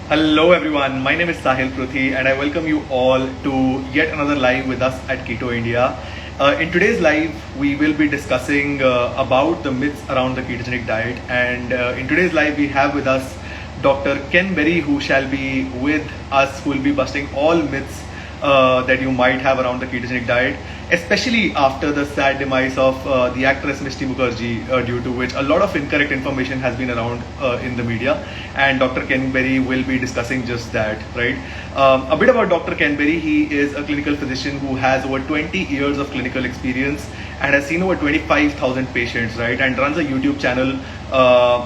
Hello everyone, my name is Sahil Pruthi and I welcome you all to yet another live with us at Keto India. In today's live, we will be discussing about the myths around the ketogenic diet, and in today's live we have with us Dr. Ken Berry, who shall be with us, who will be busting all myths that you might have around the ketogenic diet, especially after the sad demise of the actress Misti Mukherjee, due to which a lot of incorrect information has been around in the media. And Dr. Ken Berry will be discussing just that, right? A bit about Dr. Ken Berry. He is a clinical physician who has over 20 years of clinical experience and has seen over 25,000 patients, right? And runs a YouTube channel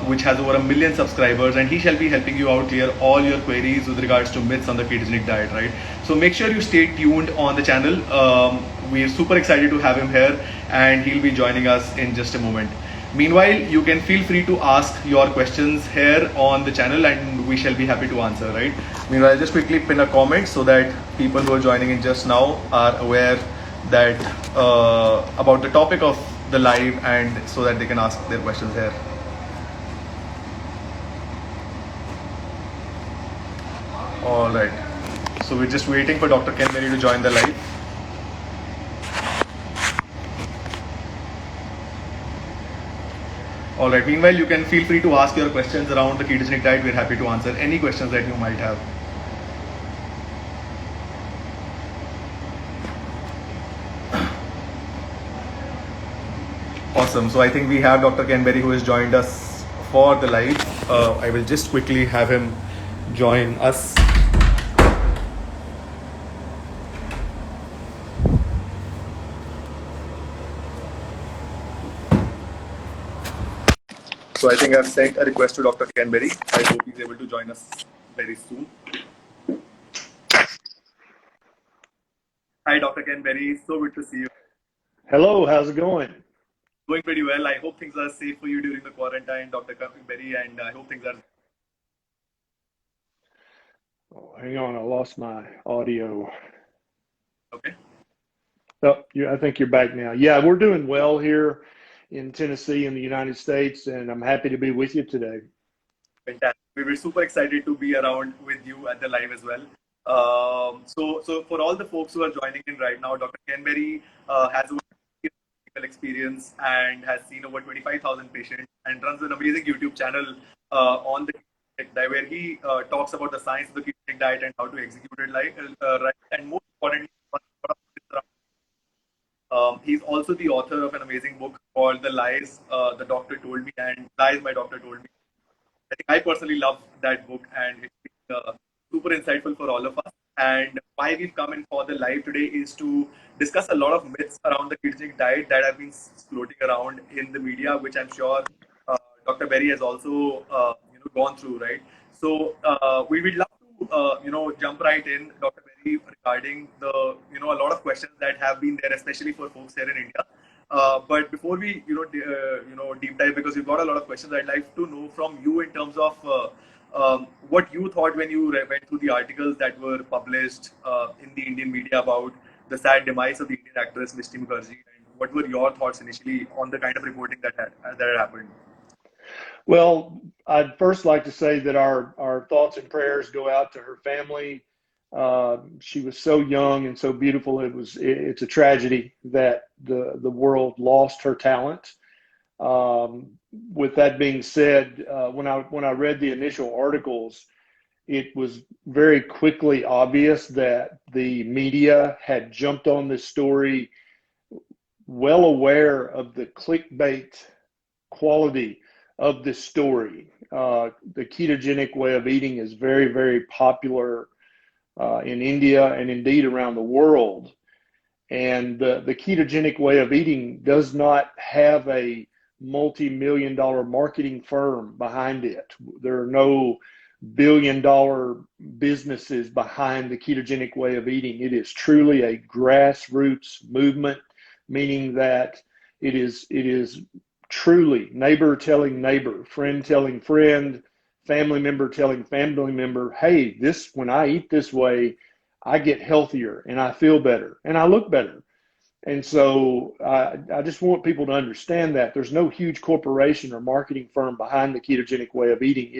which has over 1 million subscribers, and he shall be helping you out clear all your queries with regards to myths on the ketogenic diet, right? So make sure you stay tuned on the channel. We're super excited to have him here, and he'll be joining us in just a moment. Meanwhile, you can feel free to ask your questions here on the channel and we shall be happy to answer, right? Meanwhile, just quickly pin a comment so that people who are joining in just now are aware that about the topic of the live, and so that they can ask their questions here. All right. So we're just waiting for Dr. Ken Berry to join the live. All right. Meanwhile, you can feel free to ask your questions around the ketogenic diet. We're happy to answer any questions that you might have. Awesome. So I think we have Dr. Ken Berry, who has joined us for the live. I will just quickly have him join us. So I think I've sent a request to Dr. Ken Berry. I hope he's able to join us very soon. Hi, Dr. Ken Berry. So good to see you. Hello, how's it going? Going pretty well. I hope things are safe for you during the quarantine, Dr. Ken Berry, and I hope things are. Oh, hang on, I lost my audio. Okay. Oh, I think you're back now. Yeah, we're doing well here in Tennessee in the United States, and I'm happy to be with you today. Fantastic. We were super excited to be around with you at the live as well. So for all the folks who are joining in right now, Dr. Ken Berry has over 20 years of clinical experience and has seen over 25,000 patients and runs an amazing YouTube channel on the ketogenic diet, where he talks about the science of the ketogenic diet and how to execute it right, and most importantly, he's also the author of an amazing book called The Lies the Doctor Told Me and Lies My Doctor Told Me. I think I personally love that book, and it's been super insightful for all of us. And why we've come in for the live today is to discuss a lot of myths around the ketogenic diet that have been floating around in the media, which I'm sure Dr. Berry has also gone through, right? So we would love to jump right in, Dr. Berry, regarding the a lot of questions that have been there, especially for folks here in India. But before we deep dive, because we've got a lot of questions, I'd like to know from you in terms of what you thought when you went through the articles that were published in the Indian media about the sad demise of the Indian actress Misti Mukherjee, and what were your thoughts initially on the kind of reporting that had happened? Well, I'd first like to say that our thoughts and prayers go out to her family. She was so young and so beautiful. It's a tragedy that the world lost her talent. With that being said, when I read the initial articles, it was very quickly obvious that the media had jumped on this story, well aware of the clickbait quality of this story. The ketogenic way of eating is very, very popular in India and indeed around the world. And the ketogenic way of eating does not have a multi-million-dollar marketing firm behind it. There are no billion-dollar businesses behind the ketogenic way of eating. It is truly a grassroots movement, meaning that it is truly neighbor telling neighbor, friend telling friend, family member telling family member, hey, when I eat this way, I get healthier and I feel better and I look better. And so I just want people to understand that there's no huge corporation or marketing firm behind the ketogenic way of eating.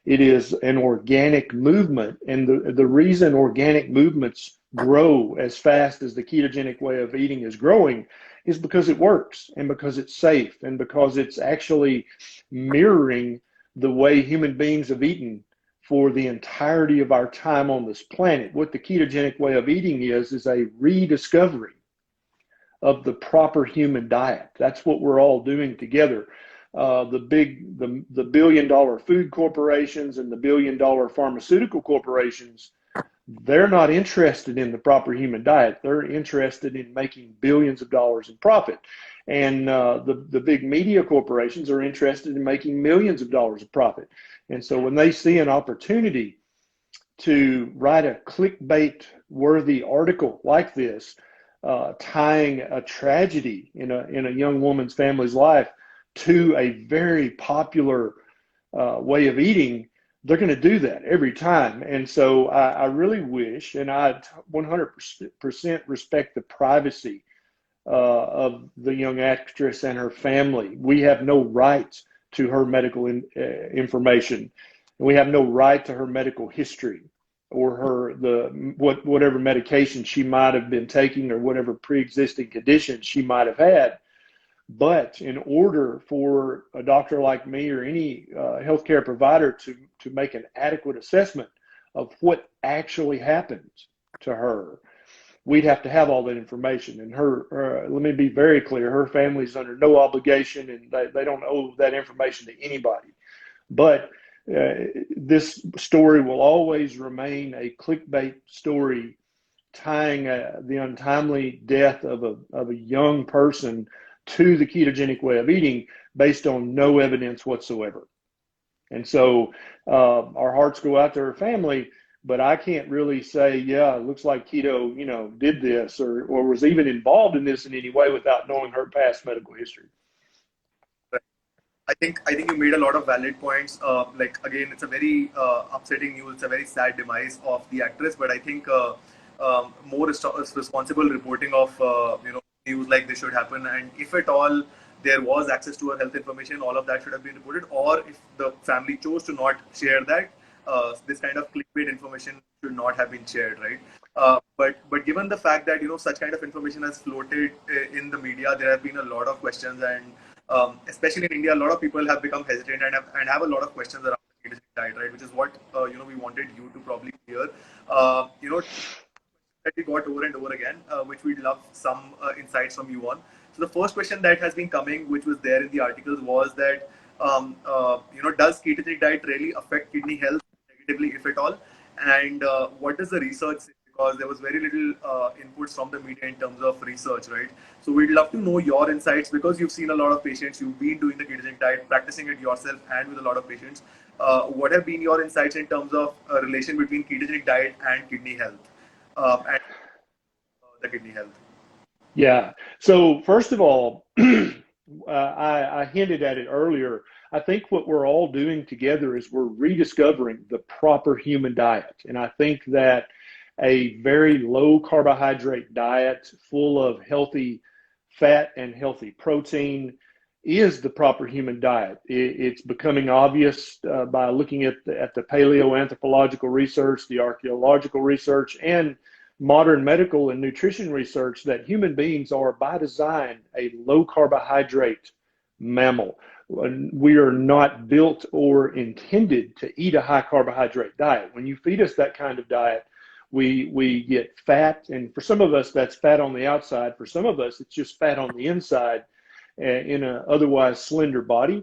It is an organic movement. And the reason organic movements grow as fast as the ketogenic way of eating is growing is because it works and because it's safe and because it's actually mirroring the way human beings have eaten for the entirety of our time on this planet. What the ketogenic way of eating is a rediscovery of the proper human diet. That's what we're all doing together. The billion-dollar food corporations and the billion-dollar pharmaceutical corporations, they're not interested in the proper human diet. They're interested in making billions of dollars in profit. And the big media corporations are interested in making millions of dollars of profit. And so when they see an opportunity to write a clickbait-worthy article like this, tying a tragedy in a young woman's family's life to a very popular way of eating, they're going to do that every time. And so I really wish, and I 100% respect the privacy of the young actress and her family. We have no right to her medical information. We have no right to her medical history or whatever medication she might have been taking or whatever pre-existing conditions she might have had. But in order for a doctor like me or any healthcare provider to make an adequate assessment of what actually happened to her, we'd have to have all that information. And let me be very clear, her family's under no obligation and they don't owe that information to anybody. But this story will always remain a clickbait story tying the untimely death of a young person to the ketogenic way of eating based on no evidence whatsoever. And so our hearts go out to her family, but I can't really say, yeah, it looks like keto, did this or was even involved in this in any way without knowing her past medical history. I think you made a lot of valid points. Again, it's a very upsetting news. It's a very sad demise of the actress. But I think more responsible reporting of news like this should happen. And if at all there was access to her health information, all of that should have been reported. Or if the family chose to not share that, this kind of clickbait information should not have been shared, right? But given the fact that such kind of information has floated in the media, there have been a lot of questions and. Especially in India, a lot of people have become hesitant and have a lot of questions around the ketogenic diet, right? Which is what we wanted you to probably hear. That we got over and over again, which we'd love some insights from you on. So the first question that has been coming, which was there in the articles, was that does ketogenic diet really affect kidney health negatively, if at all? And what does the research say? Because there was very little inputs from the media in terms of research, right? So we'd love to know your insights because you've seen a lot of patients, you've been doing the ketogenic diet, practicing it yourself and with a lot of patients. What have been your insights in terms of relation between ketogenic diet and kidney health and the kidney health? Yeah. So first of all, I hinted at it earlier. I think what we're all doing together is we're rediscovering the proper human diet. And I think that a very low carbohydrate diet full of healthy fat and healthy protein is the proper human diet. It's becoming obvious by looking at the paleoanthropological research, the archaeological research, and modern medical and nutrition research that human beings are by design a low carbohydrate mammal. We are not built or intended to eat a high carbohydrate diet. When you feed us that kind of diet, we get fat, and for some of us that's fat on the outside. For some of us it's just fat on the inside in an otherwise slender body.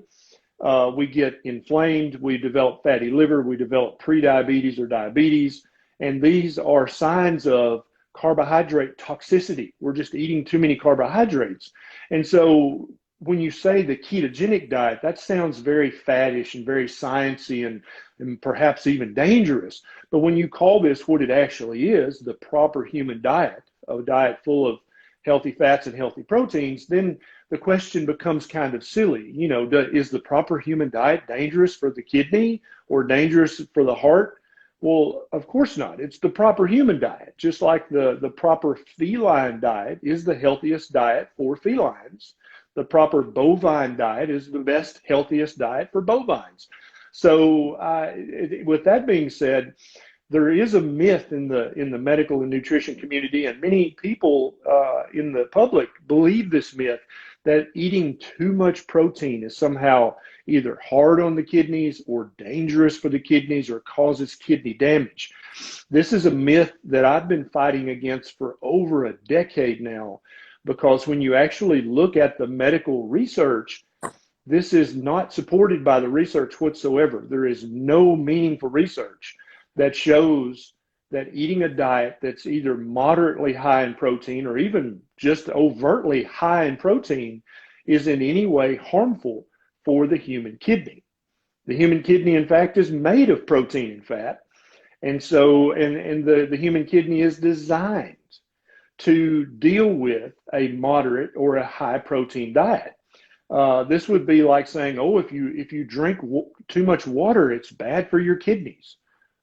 We get inflamed, we develop fatty liver, we develop prediabetes or diabetes, and these are signs of carbohydrate toxicity. We're just eating too many carbohydrates. And so when you say the ketogenic diet, that sounds very faddish and very sciencey and perhaps even dangerous. But when you call this what it actually is, the proper human diet, a diet full of healthy fats and healthy proteins, then the question becomes kind of silly. Is the proper human diet dangerous for the kidney or dangerous for the heart? Well, of course not. It's the proper human diet, just like the proper feline diet is the healthiest diet for felines. The proper bovine diet is the best, healthiest diet for bovines. So with that being said, there is a myth in the medical and nutrition community, and many people in the public believe this myth that eating too much protein is somehow either hard on the kidneys or dangerous for the kidneys or causes kidney damage. This is a myth that I've been fighting against for over a decade now, because when you actually look at the medical research, this is not supported by the research whatsoever. There is no meaningful research that shows that eating a diet that's either moderately high in protein or even just overtly high in protein is in any way harmful for the human kidney. The human kidney, in fact, is made of protein and fat. And so, the human kidney is designed to deal with a moderate or a high protein diet. This would be like saying, oh, if you drink too much water, it's bad for your kidneys.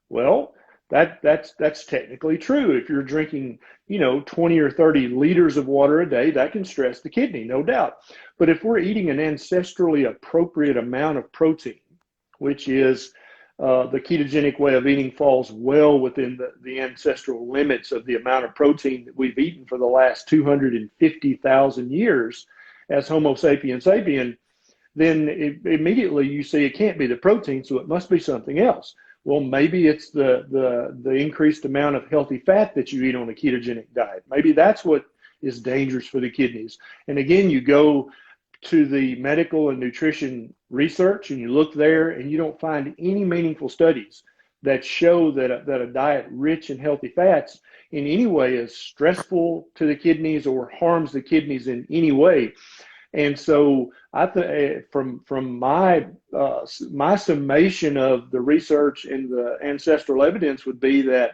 Well, that's technically true. If you're drinking, 20 or 30 liters of water a day, that can stress the kidney, no doubt. But if we're eating an ancestrally appropriate amount of protein, which is the ketogenic way of eating falls well within the ancestral limits of the amount of protein that we've eaten for the last 250,000 years as Homo sapiens sapien, then immediately you see it can't be the protein, so it must be something else. Well, maybe it's the increased amount of healthy fat that you eat on a ketogenic diet. Maybe that's what is dangerous for the kidneys. And again, you go to the medical and nutrition research and you look there and you don't find any meaningful studies that show that a diet rich in healthy fats in any way is stressful to the kidneys or harms the kidneys in any way. And so from my summation of the research and the ancestral evidence would be that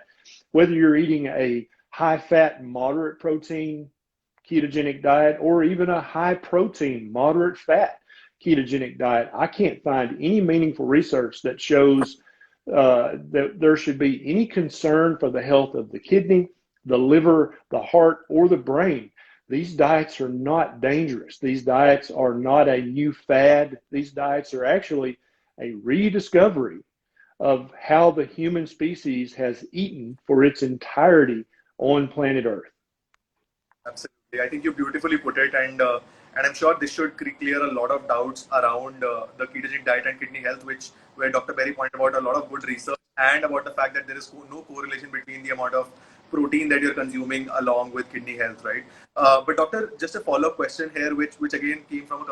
whether you're eating a high fat, moderate protein ketogenic diet or even a high protein, moderate fat ketogenic diet, I can't find any meaningful research that shows that there should be any concern for the health of the kidney, the liver, the heart, or the brain. These diets are not dangerous. These diets are not a new fad. These diets are actually a rediscovery of how the human species has eaten for its entirety on planet Earth. Absolutely. I think you beautifully put it, and I'm sure this should clear a lot of doubts around the ketogenic diet and kidney health, where Dr. Berry pointed out a lot of good research and about the fact that there is no correlation between the amount of protein that you're consuming along with kidney health, right? But doctor, just a follow-up question here, which again came from our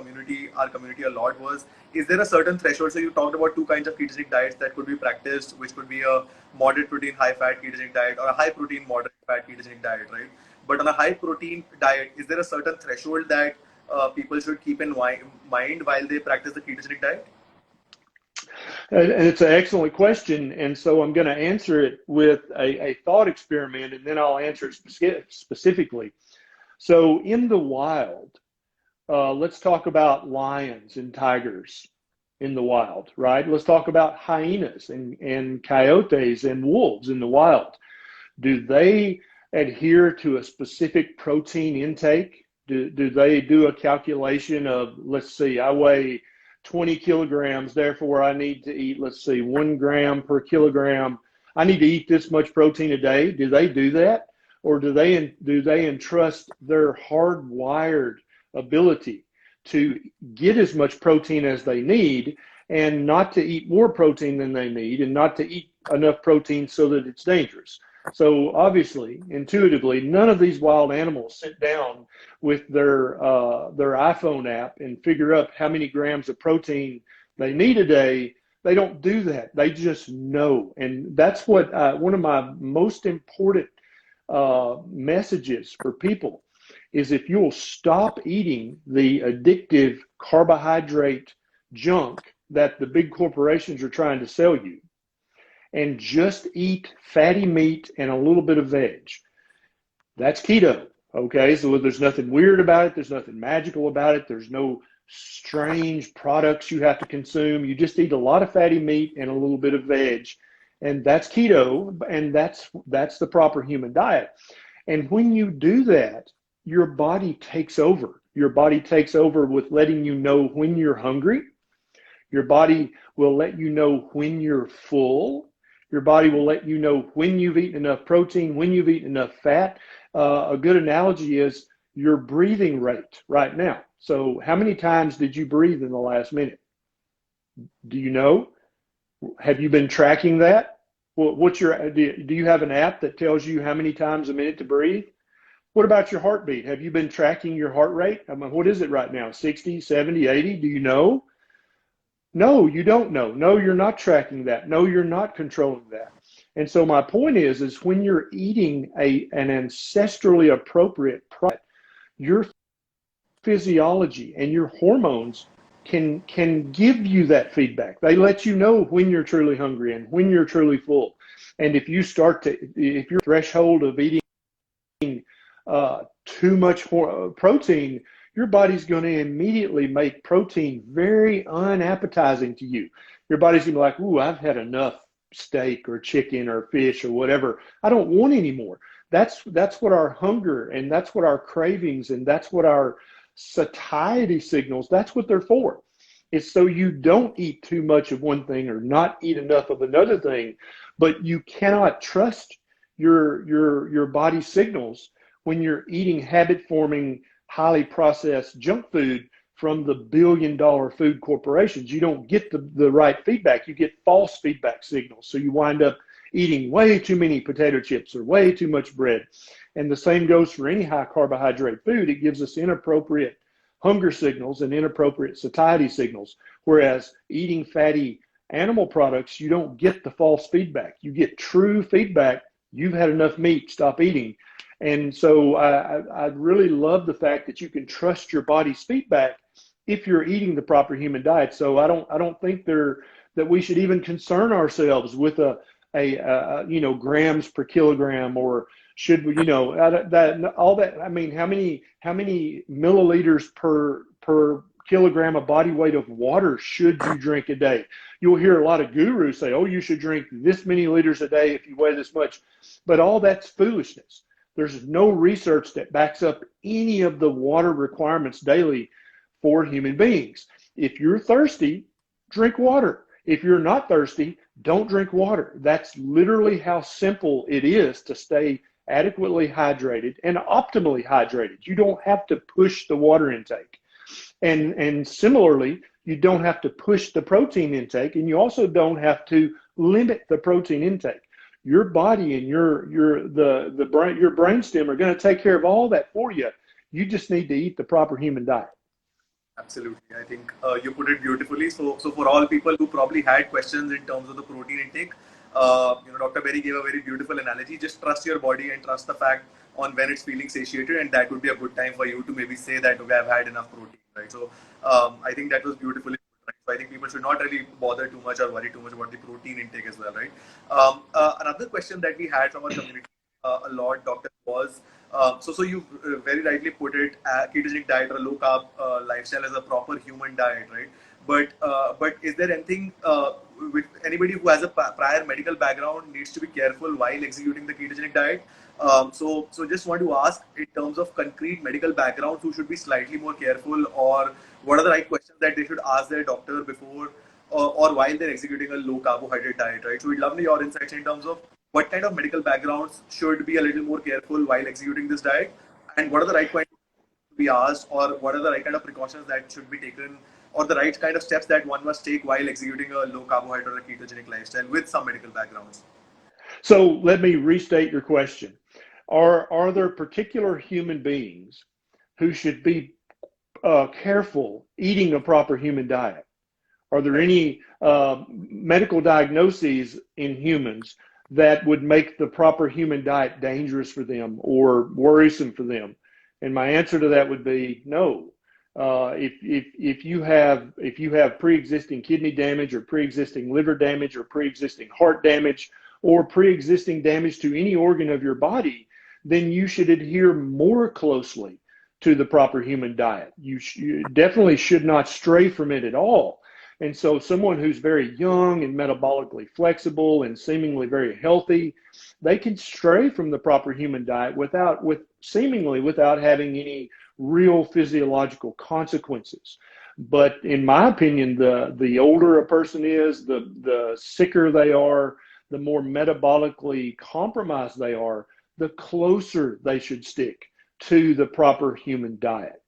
community a lot, was, is there a certain threshold? So you talked about two kinds of ketogenic diets that could be practiced, which could be a moderate protein, high fat ketogenic diet or a high protein, moderate fat ketogenic diet, right? But on a high protein diet, is there a certain threshold that people should keep in mind while they practice the ketogenic diet? And it's an excellent question. And so I'm going to answer it with a thought experiment, and then I'll answer it specifically. So in the wild, let's talk about lions and tigers in the wild, right? Let's talk about hyenas and coyotes and wolves in the wild. Do they adhere to a specific protein intake? Do they do a calculation of, let's see, I weigh 20 kilograms, therefore I need to eat, let's see, 1 gram per kilogram. I need to eat this much protein a day. Do they do that? Or do they entrust their hardwired ability to get as much protein as they need and not to eat more protein than they need and not to eat enough protein so that it's dangerous? So obviously, intuitively, none of these wild animals sit down with their iPhone app and figure out how many grams of protein they need a day. They don't do that. They just know. And that's what one of my most important messages for people is, if you'll stop eating the addictive carbohydrate junk that the big corporations are trying to sell you, and just eat fatty meat and a little bit of veg. That's keto, okay? So there's nothing weird about it. There's nothing magical about it. There's no strange products you have to consume. You just eat a lot of fatty meat and a little bit of veg, and that's keto, and that's the proper human diet. And when you do that, your body takes over. Your body takes over with letting you know when you're hungry. Your body will let you know when you're full. Your body will let you know when you've eaten enough protein, when you've eaten enough fat. A good analogy is your breathing rate right now. So how many times did you breathe in the last minute? Do you know? Have you been tracking that? What's your, do you have an app that tells you how many times a minute to breathe? What about your heartbeat? Have you been tracking your heart rate? I mean, what is it right now? 60, 70, 80? Do you know? No, you don't know. No, you're not tracking that. No, you're not controlling that. And so my point is when you're eating an ancestrally appropriate product, your physiology and your hormones can give you that feedback. They let you know when you're truly hungry and when you're truly full. And if your threshold of eating too much protein, your body's going to immediately make protein very unappetizing to you. Your body's going to be like, ooh, I've had enough steak or chicken or fish or whatever. I don't want any more. That's what our hunger and that's what our cravings and that's what our satiety signals, that's what they're for. It's so you don't eat too much of one thing or not eat enough of another thing, but you cannot trust your body signals when you're eating habit-forming, highly processed junk food from the billion-dollar food corporations. You don't get the right feedback. You get false feedback signals. So you wind up eating way too many potato chips or way too much bread. And the same goes for any high carbohydrate food. It gives us inappropriate hunger signals and inappropriate satiety signals. Whereas eating fatty animal products, you don't get the false feedback. You get true feedback. You've had enough meat, stop eating. And so I really love the fact that you can trust your body's feedback if you're eating the proper human diet. So I don't think that we should even concern ourselves with a grams per kilogram, or should we, that all that. I mean, how many milliliters per kilogram of body weight of water should you drink a day? You'll hear a lot of gurus say, oh, you should drink this many liters a day if you weigh this much, but all that's foolishness. There's no research that backs up any of the water requirements daily for human beings. If you're thirsty, drink water. If you're not thirsty, don't drink water. That's literally how simple it is to stay adequately hydrated and optimally hydrated. You don't have to push the water intake. And similarly, you don't have to push the protein intake, and you also don't have to limit the protein intake. Your body and your brainstem are going to take care of all that for you. You just need to eat the proper human diet. Absolutely. I think you put it beautifully. So for all people who probably had questions in terms of the protein intake, Dr. Berry gave a very beautiful analogy. Just trust your body and trust the fact on when it's feeling satiated, and that would be a good time for you to maybe say that, okay, I've had enough protein, right? So I think that was beautifully put, right? So I think people should not really bother too much or worry too much about the protein intake as well, right? Another question that we had from our community a lot, doctor, was so you very rightly put it, ketogenic diet or low carb lifestyle as a proper human diet, right? But is there anything with anybody who has a prior medical background needs to be careful while executing the ketogenic diet? So just want to ask, in terms of concrete medical backgrounds, who should be slightly more careful, or what are the right questions that they should ask their doctor before or while they're executing a low carbohydrate diet, right? So we'd love your insights in terms of what kind of medical backgrounds should be a little more careful while executing this diet, and what are the right questions to be asked, or what are the right kind of precautions that should be taken, or the right kind of steps that one must take while executing a low carbohydrate or a ketogenic lifestyle with some medical backgrounds. So let me restate your question. Are there particular human beings who should be careful eating a proper human diet? Are there any medical diagnoses in humans that would make the proper human diet dangerous for them or worrisome for them? And my answer to that would be no. If you have pre-existing kidney damage or pre-existing liver damage or pre-existing heart damage or pre-existing damage to any organ of your body, then you should adhere more closely to the proper human diet. You definitely should not stray from it at all. And so someone who's very young and metabolically flexible and seemingly very healthy, they can stray from the proper human diet without having any real physiological consequences. But in my opinion, the older a person is, the sicker they are, the more metabolically compromised they are, the closer they should stick to the proper human diet.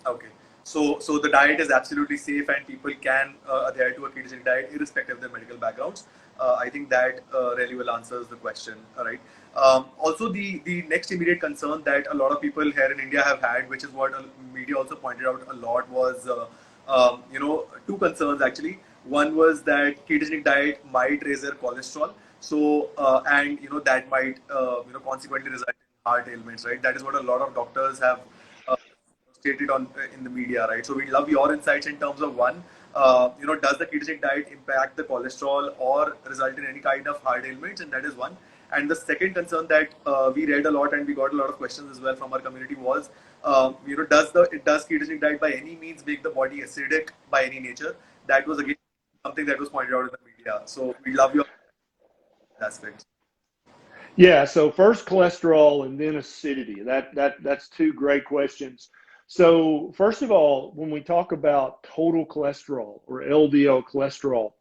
Okay. So the diet is absolutely safe and people can adhere to a ketogenic diet irrespective of their medical backgrounds. I think that really well answers the question. All right. Also, the next immediate concern that a lot of people here in India have had, which is what media also pointed out a lot, was two concerns actually. One was that ketogenic diet might raise their cholesterol. So and that might consequently result in heart ailments. Right. That is what a lot of doctors have stated on in the media, right? So we'd love your insights in terms of one, does the ketogenic diet impact the cholesterol or result in any kind of heart ailments? And that is one. And the second concern that we read a lot and we got a lot of questions as well from our community was, does ketogenic diet by any means make the body acidic by any nature? That was again something that was pointed out in the media. So we love your aspects. Yeah, so first cholesterol and then acidity. That's two great questions. So first of all, when we talk about total cholesterol or LDL cholesterol,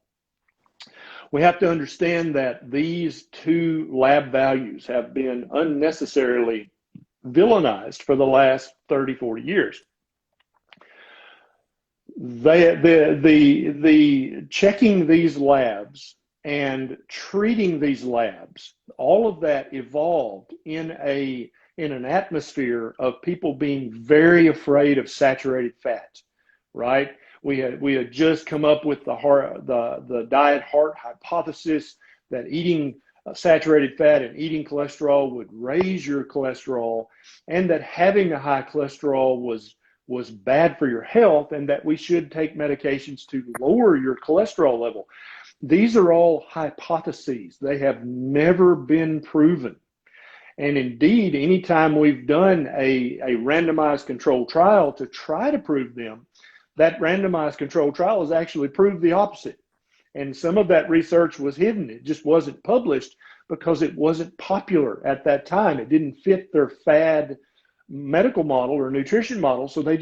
we have to understand that these two lab values have been unnecessarily villainized for the last 30, 40 years. The checking these labs and treating these labs, all of that evolved in an atmosphere of people being very afraid of saturated fat, right? We had just come up with the diet heart hypothesis that eating saturated fat and eating cholesterol would raise your cholesterol, and that having a high cholesterol was bad for your health, and that we should take medications to lower your cholesterol level. These are all hypotheses. They have never been proven. And indeed, anytime we've done a randomized controlled trial to try to prove them, that randomized controlled trial has actually proved the opposite. And some of that research was hidden. It just wasn't published because it wasn't popular at that time. It didn't fit their fad medical model or nutrition model. So they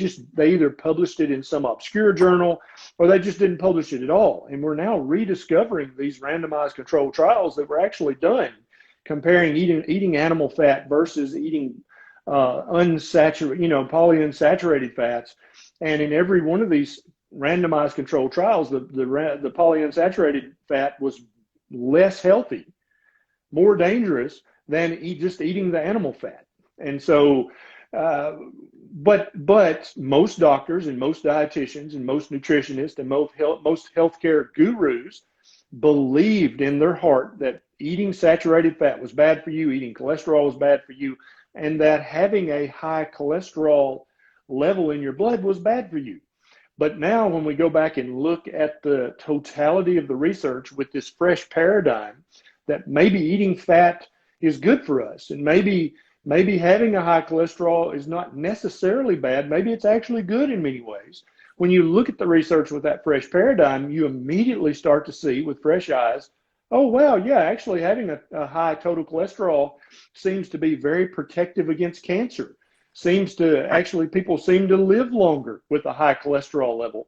either published it in some obscure journal or they just didn't publish it at all. And we're now rediscovering these randomized controlled trials that were actually done comparing eating animal fat versus eating unsaturated, polyunsaturated fats. And in every one of these randomized controlled trials, the polyunsaturated fat was less healthy, more dangerous than just eating the animal fat. And so, but most doctors and most dietitians and most nutritionists and most healthcare gurus believed in their heart that eating saturated fat was bad for you, eating cholesterol was bad for you, and that having a high cholesterol level in your blood was bad for you. But now when we go back and look at the totality of the research with this fresh paradigm that maybe eating fat is good for us, and maybe having a high cholesterol is not necessarily bad, maybe it's actually good in many ways. When you look at the research with that fresh paradigm, you immediately start to see with fresh eyes, oh, wow, yeah, actually having a high total cholesterol seems to be very protective against cancer. People seem to live longer with a high cholesterol level.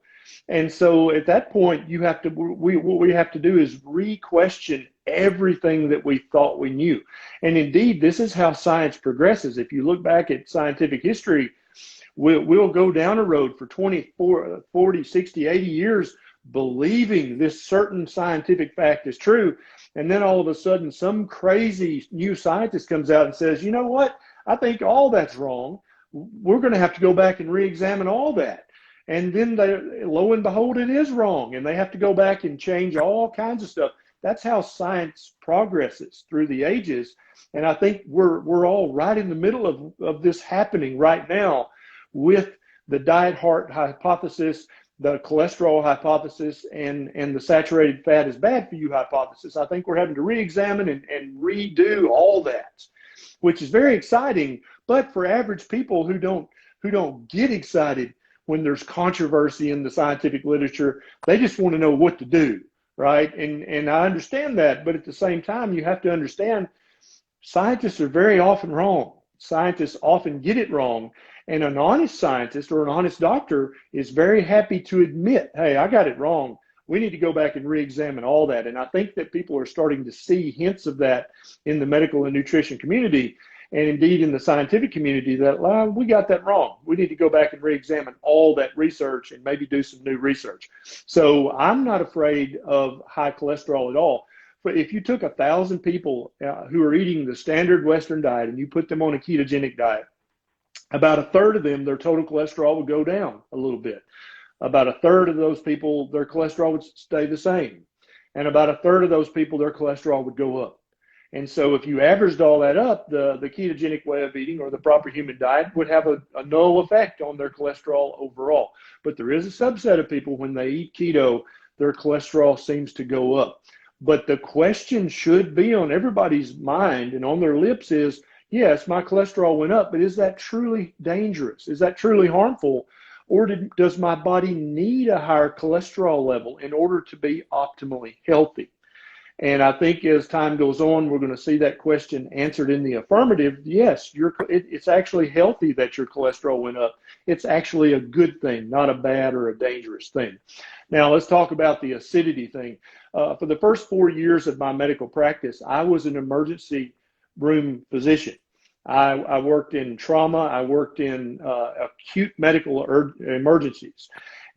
And so at that point, what we have to do is re-question everything that we thought we knew. And indeed, this is how science progresses. If you look back at scientific history, we'll go down a road for 20, 40, 60, 80 years believing this certain scientific fact is true. And then all of a sudden, some crazy new scientist comes out and says, you know what? I think all that's wrong. We're going to have to go back and re-examine all that. And then lo and behold, it is wrong. And they have to go back and change all kinds of stuff. That's how science progresses through the ages. And I think we're all right in the middle of this happening right now with the diet heart hypothesis, the cholesterol hypothesis, and the saturated fat is bad for you hypothesis. I think we're having to re-examine and redo all that, which is very exciting. But for average people who don't get excited when there's controversy in the scientific literature, they just want to know what to do, right? And I understand that, but at the same time, you have to understand scientists are very often wrong. Scientists often get it wrong. And an honest scientist or an honest doctor is very happy to admit, hey, I got it wrong. We need to go back and re-examine all that. And I think that people are starting to see hints of that in the medical and nutrition community, and indeed in the scientific community, that we got that wrong. We need to go back and re-examine all that research and maybe do some new research. So I'm not afraid of high cholesterol at all. But if you took 1,000 people who are eating the standard Western diet and you put them on a ketogenic diet, about a third of them, their total cholesterol would go down a little bit. About a third of those people, their cholesterol would stay the same. And about a third of those people, their cholesterol would go up. And so if you averaged all that up, the ketogenic way of eating or the proper human diet would have a null effect on their cholesterol overall. But there is a subset of people, when they eat keto, their cholesterol seems to go up. But the question should be on everybody's mind and on their lips is, yes, my cholesterol went up, but is that truly dangerous? Is that truly harmful? Or does my body need a higher cholesterol level in order to be optimally healthy? And I think as time goes on, we're going to see that question answered in the affirmative. Yes, it's actually healthy that your cholesterol went up. It's actually a good thing, not a bad or a dangerous thing. Now, let's talk about the acidity thing. For the first 4 years of my medical practice, I was an emergency room physician. I worked in trauma. I worked in acute medical emergencies.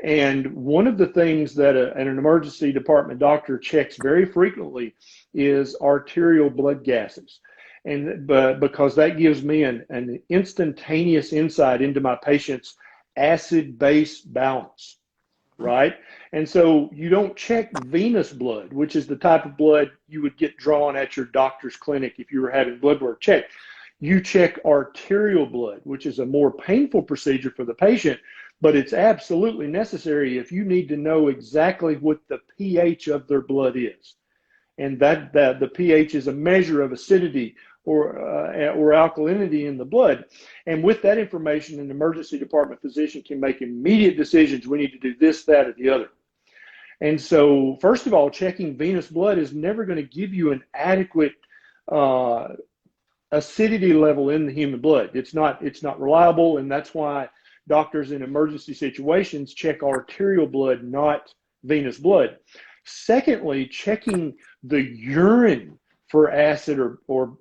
And one of the things that an emergency department doctor checks very frequently is arterial blood gases. But because that gives me an instantaneous insight into my patient's acid-base balance, right? And so you don't check venous blood, which is the type of blood you would get drawn at your doctor's clinic if you were having blood work checked. You check arterial blood, which is a more painful procedure for the patient, but it's absolutely necessary if you need to know exactly what the pH of their blood is. And that the pH is a measure of acidity or alkalinity in the blood. And with that information, an emergency department physician can make immediate decisions. We need to do this, that, or the other. And so, first of all, checking venous blood is never going to give you an adequate acidity level in the human blood. It's not reliable, and that's why doctors in emergency situations check arterial blood, not venous blood. Secondly, checking the urine for acid or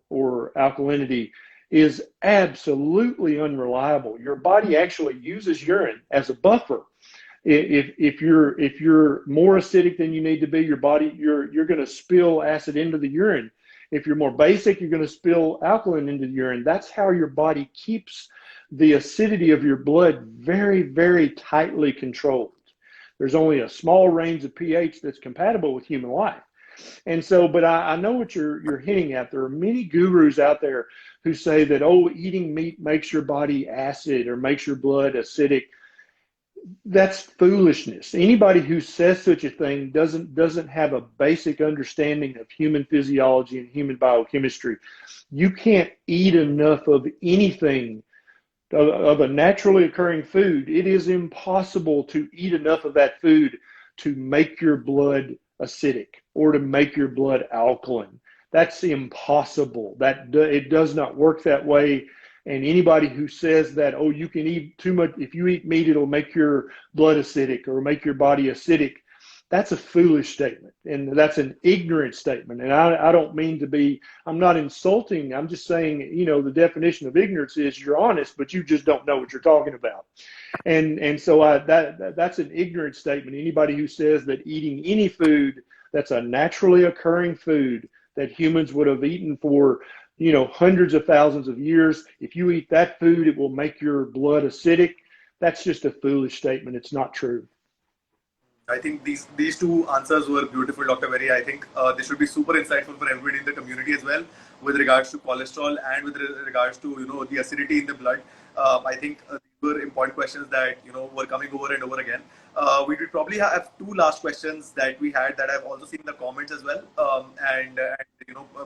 alkalinity is absolutely unreliable. Your body actually uses urine as a buffer. If you're more acidic than you need to be, you're going to spill acid into the urine. If you're more basic, you're going to spill alkaline into the urine. That's how your body keeps the acidity of your blood very, very tightly controlled. There's only a small range of pH that's compatible with human life. And so, but I know what you're hinting at. There are many gurus out there who say that, oh, eating meat makes your body acid or makes your blood acidic. That's foolishness. Anybody who says such a thing doesn't have a basic understanding of human physiology and human biochemistry. You can't eat enough of anything, of a naturally occurring food. It is impossible to eat enough of that food to make your blood acidic or to make your blood alkaline. That's impossible. It does not work that way. And anybody who says that, oh, you can eat too much, if you eat meat, it'll make your blood acidic or make your body acidic, that's a foolish statement. And that's an ignorant statement. And I don't mean to be, I'm not insulting. I'm just saying, the definition of ignorance is you're honest, but you just don't know what you're talking about. And so that's an ignorant statement. Anybody who says that eating any food that's a naturally occurring food that humans would have eaten for hundreds of thousands of years, if you eat that food, it will make your blood acidic. That's just a foolish statement. It's not true. I think these two answers were beautiful, Dr. Berry. I think this should be super insightful for everybody in the community as well, with regards to cholesterol and with regards to the acidity in the blood. I think these were important questions that were coming over and over again. We will probably have two last questions that we had that I've also seen in the comments as well, and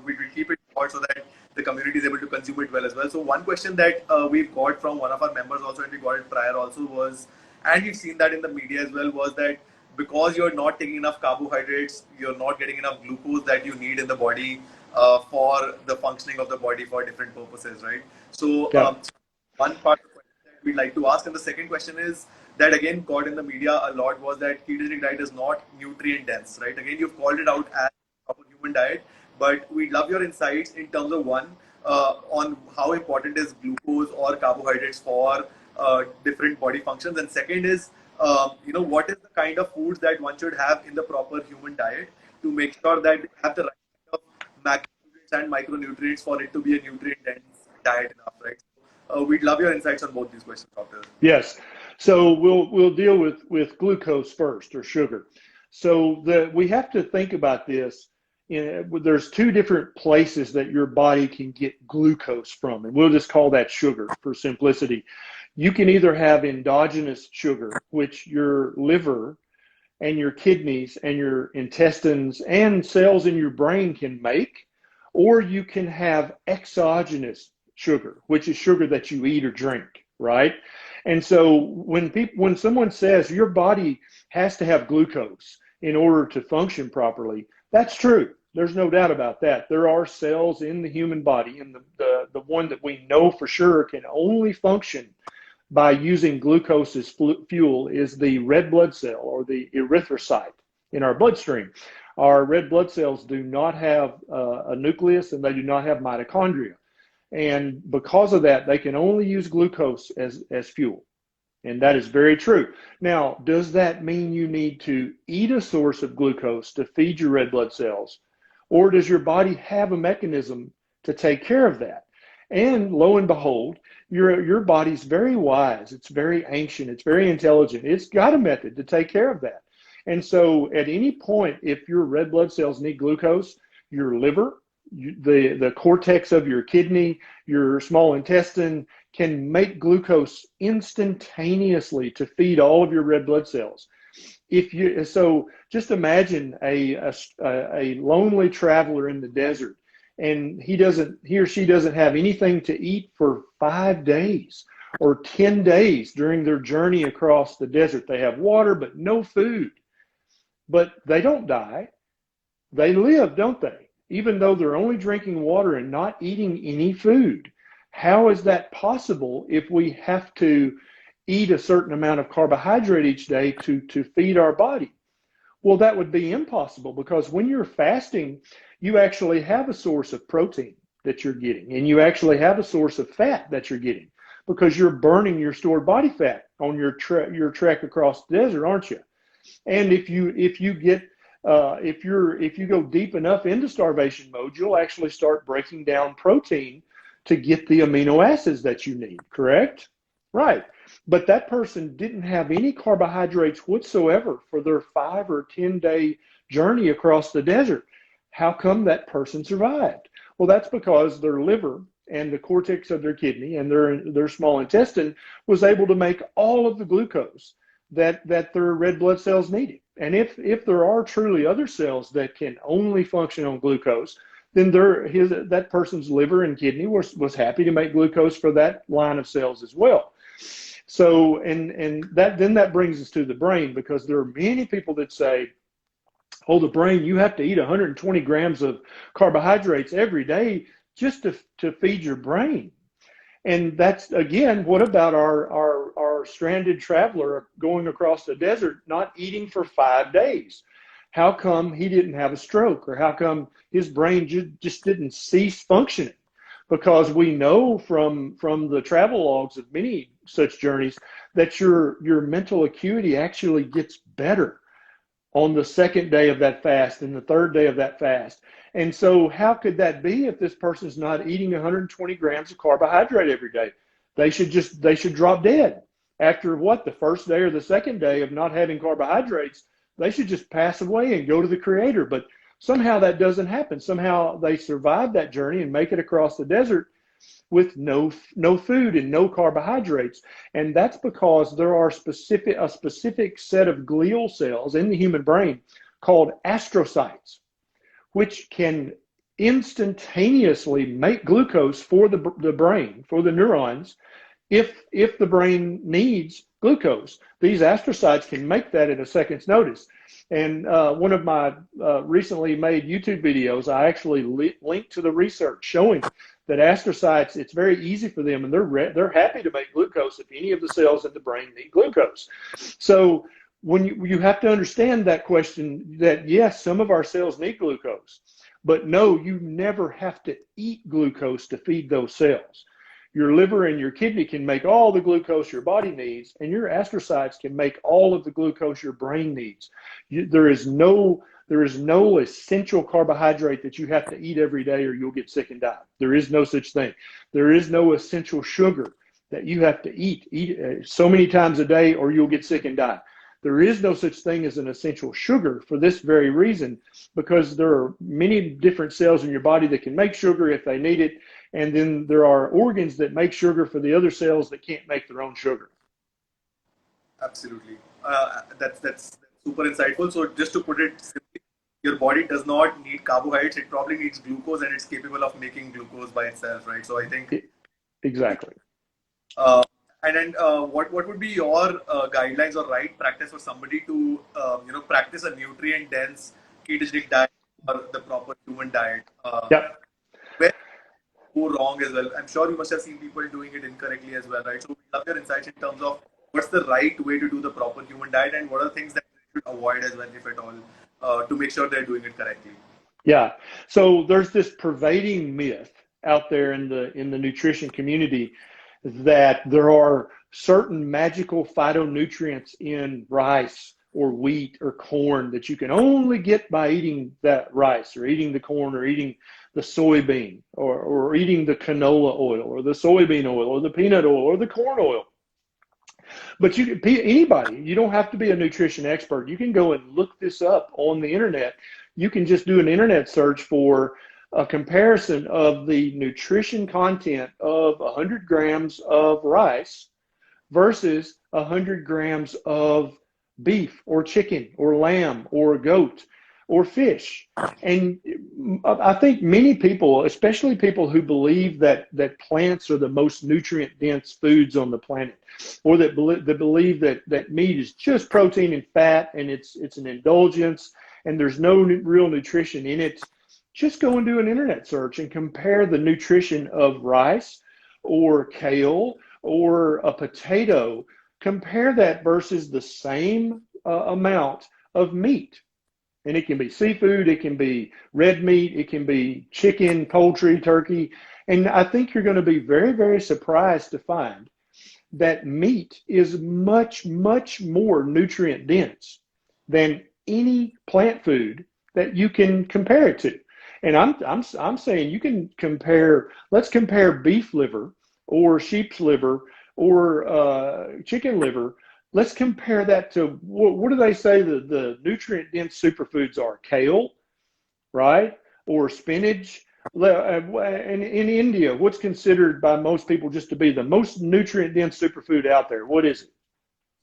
we will keep it short so that the community is able to consume it well as well. So one question that we've got from one of our members also, and we got it prior also, was, and we've seen that in the media as well, was that because you're not taking enough carbohydrates, you're not getting enough glucose that you need in the body for the functioning of the body for different purposes, right? So one part of the question that we'd like to ask. And the second question is that again caught in the media a lot was that ketogenic diet is not nutrient dense, right? Again, you've called it out as a proper human diet, but we'd love your insights in terms of one, on how important is glucose or carbohydrates for different body functions, and second is what is the kind of foods that one should have in the proper human diet to make sure that they have the right kind of macronutrients and micronutrients for it to be a nutrient dense diet enough, right? So, we'd love your insights on both these questions, doctor. Yes. So we'll deal with glucose first, or sugar. So we have to think about this. There's two different places that your body can get glucose from, and we'll just call that sugar for simplicity. You can either have endogenous sugar, which your liver and your kidneys and your intestines and cells in your brain can make, or you can have exogenous sugar, which is sugar that you eat or drink, right? And so when someone says your body has to have glucose in order to function properly, that's true. There's no doubt about that. There are cells in the human body, and the one that we know for sure can only function by using glucose as fuel is the red blood cell, or the erythrocyte in our bloodstream. Our red blood cells do not have a nucleus, and they do not have mitochondria. And because of that, they can only use glucose as fuel. And that is very true. Now, does that mean you need to eat a source of glucose to feed your red blood cells? Or does your body have a mechanism to take care of that? And lo and behold, your body's very wise. It's very ancient. It's very intelligent. It's got a method to take care of that. And so at any point, if your red blood cells need glucose, your liver, the cortex of your kidney, your small intestine can make glucose instantaneously to feed all of your red blood cells. So just imagine a lonely traveler in the desert, and he or she doesn't have anything to eat for 5 days or 10 days during their journey across the desert. They have water but no food. But they don't die. They live, don't they? Even though they're only drinking water and not eating any food. How is that possible if we have to eat a certain amount of carbohydrate each day to feed our body? Well, that would be impossible, because when you're fasting, you actually have a source of protein that you're getting, and you actually have a source of fat that you're getting, because you're burning your stored body fat on your trek across the desert, aren't you? And if you go deep enough into starvation mode, you'll actually start breaking down protein to get the amino acids that you need, correct? Right. But that person didn't have any carbohydrates whatsoever for their 5 or 10 day journey across the desert. How come that person survived? Well, that's because their liver and the cortex of their kidney and their small intestine was able to make all of the glucose that their red blood cells needed. And if there are truly other cells that can only function on glucose, then that person's liver and kidney was happy to make glucose for that line of cells as well. So, and that brings us to the brain, because there are many people that say, oh, the brain, you have to eat 120 grams of carbohydrates every day just to feed your brain. And that's, again, what about our stranded traveler going across the desert not eating for 5 days? How come he didn't have a stroke, or how come his brain just didn't cease functioning? Because we know from the travel logs of many such journeys that your mental acuity actually gets better on the second day of that fast and the third day of that fast. And so how could that be if this person's not eating 120 grams of carbohydrate every day? They should drop dead. After the first day or the second day of not having carbohydrates, they should just pass away and go to the Creator. But somehow that doesn't happen. Somehow they survive that journey and make it across the desert with no food and no carbohydrates. And that's because there are a specific set of glial cells in the human brain called astrocytes, which can instantaneously make glucose for the brain, for the neurons, if the brain needs glucose. These astrocytes can make that at a second's notice. And one of my recently made YouTube videos, I actually linked to the research showing that astrocytes, it's very easy for them, and they're happy to make glucose if any of the cells in the brain need glucose. So when you have to understand that question, that yes, some of our cells need glucose, but no, you never have to eat glucose to feed those cells. Your liver and your kidney can make all the glucose your body needs, and your astrocytes can make all of the glucose your brain needs. There is no essential carbohydrate that you have to eat every day or you'll get sick and die. There is no such thing. There is no essential sugar that you have to eat so many times a day or you'll get sick and die. There is no such thing as an essential sugar for this very reason, because there are many different cells in your body that can make sugar if they need it, and then there are organs that make sugar for the other cells that can't make their own sugar. Absolutely. That's super insightful. So just to put it simply, your body does not need carbohydrates. It probably needs glucose, and it's capable of making glucose by itself, right? So I think exactly. And then what would be your guidelines or right practice for somebody to practice a nutrient dense ketogenic diet or the proper human diet? Yep. Where go wrong as well? I'm sure you must have seen people doing it incorrectly as well, right? So we love your insights in terms of what's the right way to do the proper human diet, and what are the things that they should avoid as well, if at all, to make sure they're doing it correctly. Yeah. So there's this pervading myth out there in the nutrition community that there are certain magical phytonutrients in rice or wheat or corn that you can only get by eating that rice or eating the corn or eating the soybean or eating the canola oil or the soybean oil or the peanut oil or the corn oil. But anybody, you don't have to be a nutrition expert. You can go and look this up on the internet. You can just do an internet search for a comparison of the nutrition content of 100 grams of rice versus 100 grams of beef or chicken or lamb or goat or fish. And I think many people, especially people who believe that plants are the most nutrient dense foods on the planet, or that believe that meat is just protein and fat and it's an indulgence and there's no real nutrition in it, just go and do an internet search and compare the nutrition of rice or kale or a potato. Compare that versus the same amount of meat. And it can be seafood, it can be red meat, it can be chicken, poultry, turkey. And I think you're going to be very, very surprised to find that meat is much, much more nutrient dense than any plant food that you can compare it to. And I'm saying you can compare, let's compare beef liver or sheep's liver or chicken liver. Let's compare that to, what do they say the nutrient dense superfoods are? Kale, right? Or spinach. And in India, what's considered by most people just to be the most nutrient dense superfood out there? What is it?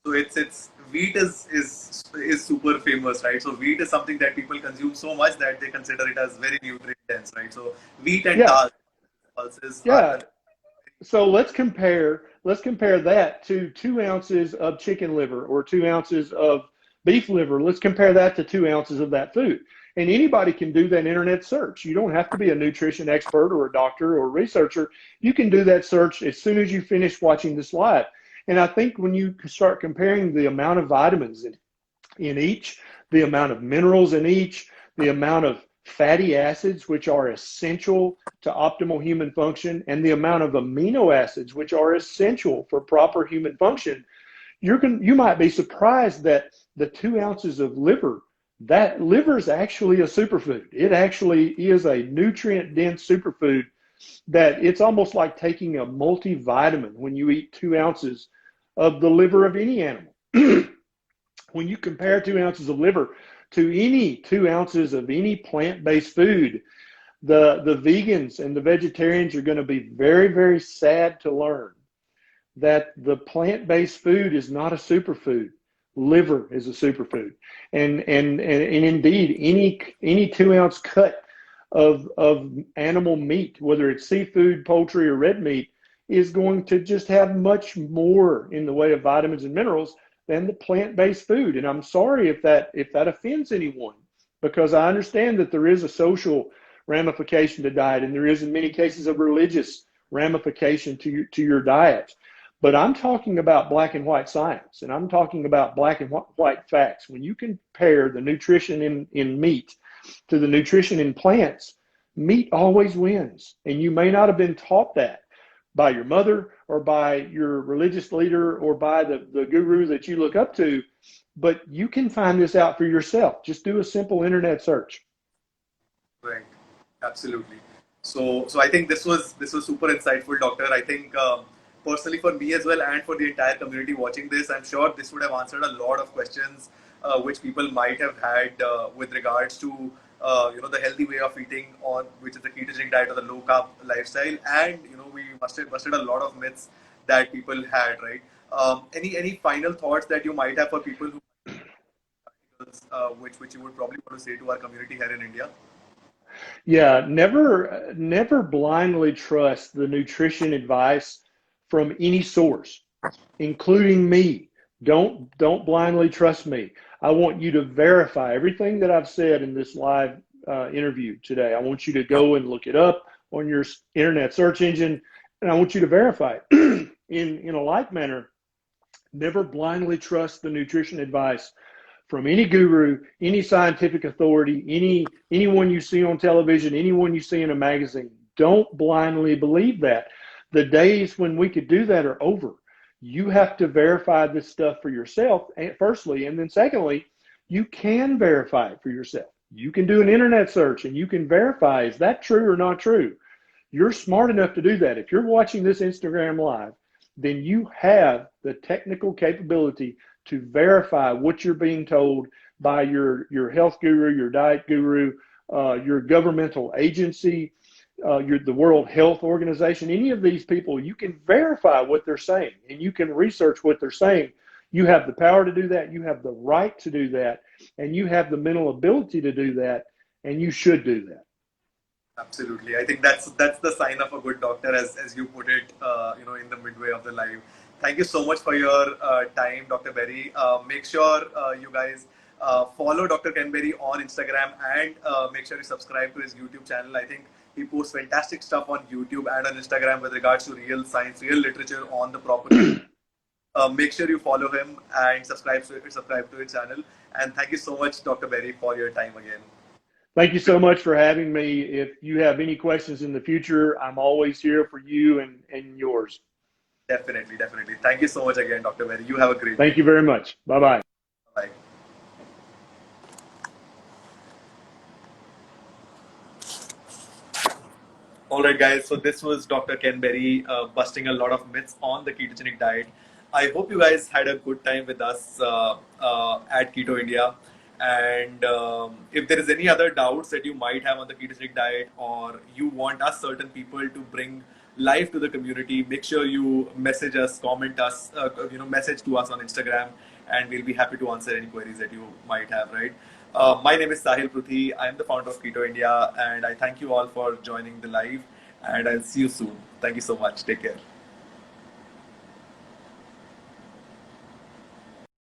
So it's wheat is super famous, right? So wheat is something that people consume so much that they consider it as very nutrient dense, right? So wheat and dal pulses. Yeah. So let's compare that to 2 ounces of chicken liver or 2 ounces of beef liver. Let's compare that to 2 ounces of that food. And anybody can do that internet search. You don't have to be a nutrition expert or a doctor or a researcher. You can do that search as soon as you finish watching this live. And I think when you start comparing the amount of vitamins in each, the amount of minerals in each, the amount of fatty acids, which are essential to optimal human function, and the amount of amino acids, which are essential for proper human function, you might be surprised that the 2 ounces of liver, that liver is actually a superfood. It actually is a nutrient-dense superfood that it's almost like taking a multivitamin when you eat 2 ounces of the liver of any animal. When you compare 2 ounces of liver to any 2 ounces of any plant-based food, the vegans and the vegetarians are going to be very, very sad to learn that the plant-based food is not a superfood. Liver is a superfood. And indeed, any 2 ounce cut of animal meat, whether it's seafood, poultry, or red meat, is going to just have much more in the way of vitamins and minerals than the plant-based food. And I'm sorry if that offends anyone, because I understand that there is a social ramification to diet, and there is in many cases a religious ramification to your diet. But I'm talking about black and white science, and I'm talking about black and white facts. When you compare the nutrition in meat to the nutrition in plants, meat always wins. And you may not have been taught that by your mother or by your religious leader or by the guru that you look up to, but you can find this out for yourself. Just do a simple internet search. Right. Absolutely. So I think this was super insightful, doctor. I think personally for me as well and for the entire community watching this, I'm sure this would have answered a lot of questions which people might have had with regards to the healthy way of eating, on which is the ketogenic diet or the low carb lifestyle, and we busted a lot of myths that people had, right? Any final thoughts that you might have for people who which you would probably want to say to our community here in India? Yeah, never blindly trust the nutrition advice from any source, including me. Don't blindly trust me. I want you to verify everything that I've said in this live interview today. I want you to go and look it up on your internet search engine, and I want you to verify it. in a like manner, never blindly trust the nutrition advice from any guru, any scientific authority, anyone you see on television, anyone you see in a magazine. Don't blindly believe that. The days when we could do that are over. You have to verify this stuff for yourself, firstly, and then secondly, you can verify it for yourself. You can do an internet search and you can verify, is that true or not true? You're smart enough to do that. If you're watching this Instagram live, then you have the technical capability to verify what you're being told by your health guru, your diet guru, your governmental agency, the World Health Organization. Any of these people, you can verify what they're saying and you can research what they're saying. You have the power to do that. You have the right to do that. And you have the mental ability to do that. And you should do that. Absolutely. I think that's the sign of a good doctor, as you put it, in the midway of the live. Thank you so much for your time, Dr. Berry. Make sure you guys follow Dr. Ken Berry on Instagram, and make sure you subscribe to his YouTube channel. I think he posts fantastic stuff on YouTube and on Instagram with regards to real science, real literature on the proper. Make sure you follow him and subscribe to his channel. And thank you so much, Dr. Berry, for your time again. Thank you so much for having me. If you have any questions in the future, I'm always here for you and yours. Definitely. Thank you so much again, Dr. Berry. You have a great day. Thank you very much. Bye-bye. Bye. Alright guys, so this was Dr. Ken Berry busting a lot of myths on the ketogenic diet. I hope you guys had a good time with us at Keto India. And if there is any other doubts that you might have on the ketogenic diet, or you want us certain people to bring live to the community, make sure you message us, comment us, message to us on Instagram, and we'll be happy to answer any queries that you might have, right? My name is Sahil Pruthi. I am the founder of Keto India, and I thank you all for joining the live, and I'll see you soon. Thank you so much. Take care.